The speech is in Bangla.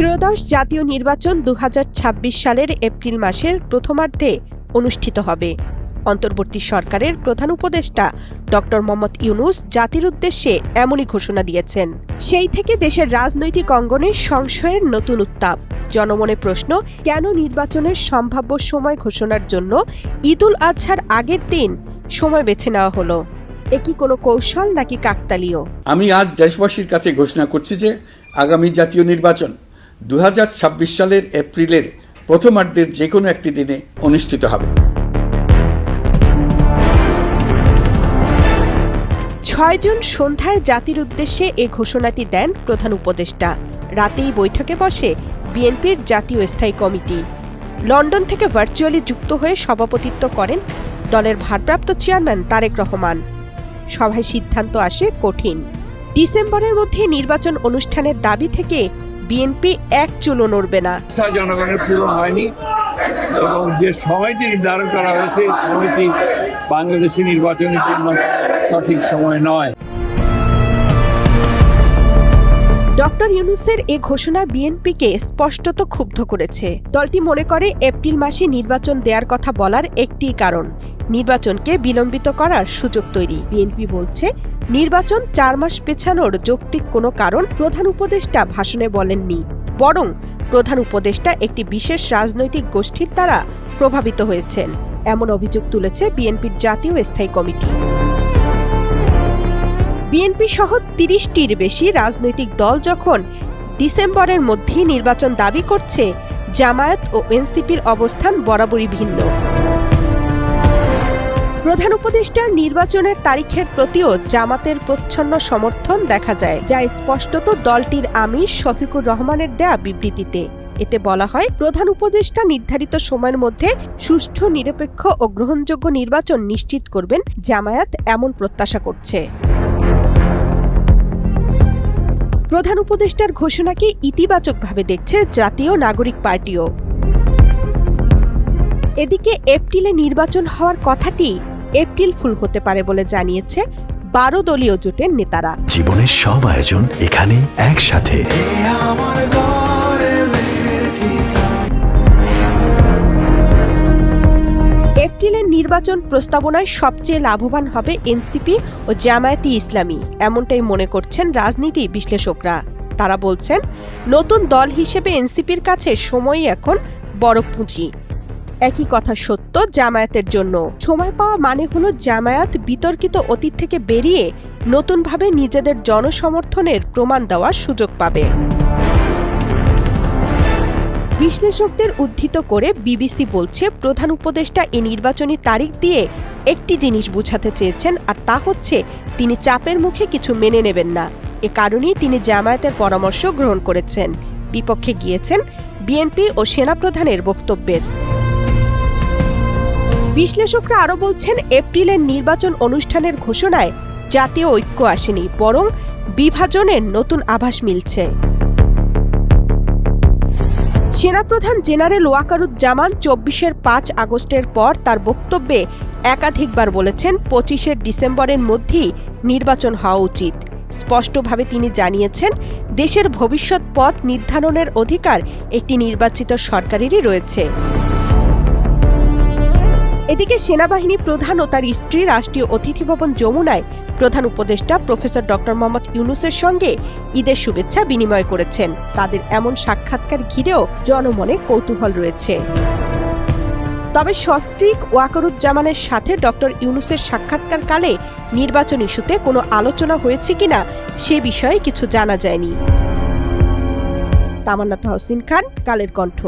ত্রয়োদশ জাতীয় নির্বাচন ২০২৬ সালের এপ্রিল মাসের প্রথমার্ধে অনুষ্ঠিত হবে। অন্তর্বর্তী সরকারের প্রধান উপদেষ্টা ডক্টর মোহাম্মদ ইউনূস জাতির উদ্দেশ্যে এমনই ঘোষণা দিয়েছেন। সেই থেকে দেশের রাজনৈতিক অঙ্গনে সংশয়ের নতুন উত্তাপ। জনমনে প্রশ্ন, কেন নির্বাচনের সম্ভাব্য সময় ঘোষণার জন্য ঈদুল আজহার আগের দিন সময় বেছে নেওয়া হলো? এ কি কোনো কৌশল নাকি কাকতালীয়? আমি আজ দেশবাসীর কাছে ঘোষণা করছি যে আগামী জাতীয় নির্বাচন ২০২৬ সালের এপ্রিলের প্রথমার্ধের যে কোনো একটি দিনে অনুষ্ঠিত হবে। ৬ জুন সন্ধ্যায় জাতির উদ্দেশ্যে এ ঘোষণাটি দেন প্রধান উপদেষ্টা। রাতেই বৈঠকে বসে বিএনপির জাতীয় স্থায়ী কমিটি। লন্ডন থেকে ভার্চুয়ালি যুক্ত হয়ে সভাপতিত্ব করেন দলের ভারপ্রাপ্ত চেয়ারম্যান তারেক রহমান। সভায় সিদ্ধান্ত আসে কঠিন। ডিসেম্বরের মধ্যে নির্বাচন অনুষ্ঠানের দাবি থেকে বিএনপি এক চুলও নড়বে না। জনগণের পূরণ হয়নি এবং যে সময়টি নির্ধারণ করা হয়েছে সময়টি বাংলাদেশি নির্বাচনের জন্য সঠিক সময় নয়। ডক্টর ইউনূসের এ ঘোষণা বিএনপিকে স্পষ্টত ক্ষুব্ধ করেছে। দলটি মনে করে এপ্রিল মাসে নির্বাচন দেওয়ার কথা বলার একটিই কারণ, নির্বাচনকে বিলম্বিত করার সুযোগ তৈরি। বিএনপি বলছে, নির্বাচন ৪ মাস পেছানোর যৌক্তিক কোনো কারণ প্রধান উপদেষ্টা ভাষণে বলেননি, বরং প্রধান উপদেষ্টা একটি বিশেষ রাজনৈতিক গোষ্ঠীর দ্বারা প্রভাবিত হয়েছেন, এমন অভিযোগ তুলেছে বিএনপির জাতীয় স্থায়ী কমিটি। বিএনপি সহ ৩০টির বেশি রাজনৈতিক দল যখন ডিসেম্বরের মধ্যে নির্বাচন দাবি করছে, জামায়াত ও এনসিপির অবস্থান বরাবরই ভিন্ন। প্রধান উপদেষ্টার নির্বাচনের তারিখের প্রতিও জামাতের প্রচ্ছন্ন সমর্থন দেখা যায়, যা স্পষ্টত দলটির আমির শফিকুর রহমানের দেয়া বিবৃতিতে। এতে বলা হয়, প্রধান উপদেষ্টা নির্ধারিত সময়ের মধ্যে সুষ্ঠু, নিরপেক্ষ ও গ্রহণযোগ্য নির্বাচন নিশ্চিত করবেন। জামায়াত এমন প্রত্যাশা করছে। প্রধান উপদেষ্টার ঘোষণাকে ইতিবাচকভাবে দেখছে জাতীয় নাগরিক পার্টিও। এদিকে এপ্রিলে নির্বাচন হওয়ার কথাটি এপ্রিল ফুল হতে পারে বলে জানিয়েছে ১২ দলীয় জোটের নেতারা। জীবনের সব আয়োজন এখানে একসাথে। এপ্রিলের নির্বাচন প্রস্তাবনায় সবচেয়ে লাভবান হবে এনসিপি ও জামায়াতে ইসলামী, এমনটাই মনে করছেন রাজনীতি বিশ্লেষকরা। তারা বলছেন, নতুন দল হিসেবে এনসিপির কাছে সময়ই এখন বড় পুঁজি। একই কথা সত্য জামায়াতের জন্য। সময় পাওয়া মানে হলো জামায়াত বিতর্কিত অতীত থেকে বেরিয়ে নতুনভাবে নিজেদের জনসমর্থনের প্রমাণ দেওয়ার সুযোগ পাবে। বিশ্লেষকদের উদ্ধৃত করে বিবিসি বলছে, প্রধান উপদেষ্টা এই নির্বাচনী তারিখ দিয়ে একটি জিনিস বোঝাতে চেয়েছেন, আর তা হচ্ছে তিনি চাপের মুখে কিছু মেনে নেবেন না। এ কারণেই তিনি জামায়াতের পরামর্শ গ্রহণ করেছেন, বিপক্ষে গিয়েছেন বিএনপি ও সেনাপ্রধানের বক্তব্যের। বিশ্লেষকরা আরও বলছেন, এপ্রিলের নির্বাচন অনুষ্ঠানের ঘোষণায় জাতীয় ঐক্য আসেনি, বরং বিভাজনের নতুন আভাস মিলছে। সেনাপ্রধান জেনারেল ওয়াকারুজ্জামান ২৪-এর ৫ আগস্টের পর তার বক্তব্যে একাধিকবার বলেছেন, ২৫-এর ডিসেম্বরের মধ্যেই নির্বাচন হওয়া উচিত। স্পষ্টভাবে তিনি জানিয়েছেন, দেশের ভবিষ্যৎ পথ নির্ধারণের অধিকার একটি নির্বাচিত সরকারেরই রয়েছে। এদিকে সেনাবাহিনী প্রধান ও তার স্ত্রী রাষ্ট্রীয় অতিথি ভবন যমুনায় প্রধান উপদেষ্টা প্রফেসর ডক্টর মোহাম্মদ ইউনূসের সঙ্গে ঈদের শুভেচ্ছা বিনিময় করেছেন। তাদের এমন সাক্ষাৎকার ঘিরেও জনমনে কৌতূহল রয়েছে। তবে সস্ত্রীক ওয়াকারুজ্জামানের সাথে ডক্টর ইউনূসের সাক্ষাৎকারকালে নির্বাচন ইস্যুতে কোনো আলোচনা হয়েছে কিনা সে বিষয়ে কিছু জানা যায়নি। তামান্না তাহসিন খান, কালের কণ্ঠ।